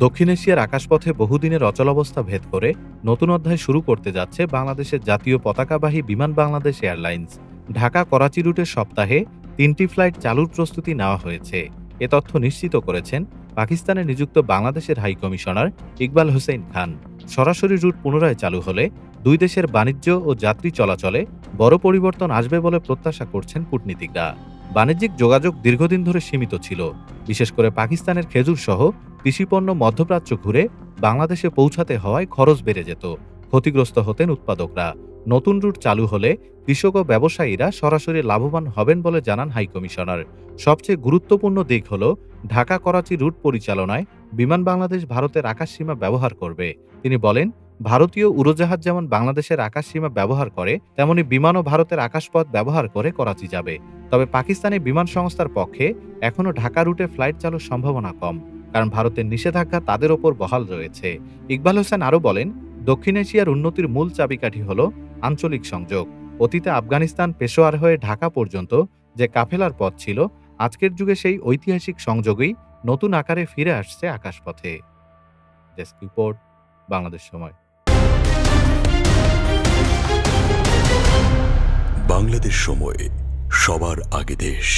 দক্ষিণ এশিয়ার আকাশপথে বহুদিনের অচলাবস্থা ভেদ করে নতুন অধ্যায় শুরু করতে যাচ্ছে বাংলাদেশের জাতীয় পতাকাবাহী বিমান বাংলাদেশ এয়ারলাইন্স। ঢাকা করাচি রুটের সপ্তাহে 3টি ফ্লাইট চালুর প্রস্তুতি নেওয়া হয়েছে। এ তথ্য নিশ্চিত করেছেন পাকিস্তানে নিযুক্ত বাংলাদেশের হাই কমিশনার ইকবাল হোসেন খান। সরাসরি রুট পুনরায় চালু হলে দুই দেশের বাণিজ্য ও যাত্রী চলাচলে বড় পরিবর্তন আসবে বলে প্রত্যাশা করছেন কূটনীতিকরা। বাণিজ্যিক যোগাযোগ দীর্ঘদিন ধরে সীমিত ছিল, বিশেষ করে পাকিস্তানের খেজুর সহ কৃষিপণ্য মধ্যপ্রাচ্য ঘুরে বাংলাদেশে পৌঁছাতে হওয়ায় খরচ বেড়ে যেত, ক্ষতিগ্রস্ত হতেন উৎপাদকরা। নতুন রুট চালু হলে কৃষক ও ব্যবসায়ীরা সরাসরি লাভবান হবেন বলে জানান হাইকমিশনার। সবচেয়ে গুরুত্বপূর্ণ দিক হল ঢাকা করাচি রুট পরিচালনায় বিমান বাংলাদেশ ভারতের আকাশসীমা ব্যবহার করবে। তিনি বলেন, ভারতীয় উড়োজাহাজ যেমন বাংলাদেশের আকাশসীমা ব্যবহার করে, তেমনি বিমানও ভারতের আকাশপথ ব্যবহার করে করাচি যাবে। তবে পাকিস্তানি বিমান সংস্থার পক্ষে এখনও ঢাকা রুটে ফ্লাইট চালুর সম্ভাবনা কম, কারণ ভারতের নিষেধাজ্ঞা তাদের ওপর বহাল রয়েছে। ইকবাল হোসেন আরও বলেন, দক্ষিণ এশিয়ার উন্নতির মূল চাবিকাঠি হল আঞ্চলিক সংযোগ। অতীতে আফগানিস্তান পেশোয়ার হয়ে ঢাকা পর্যন্ত যে কাফেলার পথ ছিল, আজকের যুগে সেই ঐতিহাসিক সংযোগই নতুন আকারে ফিরে আসছে আকাশপথে। ডেস্ক রিপোর্ট, বাংলাদেশ সময়। বাংলাদেশ সময়, সবার আগে দেশ।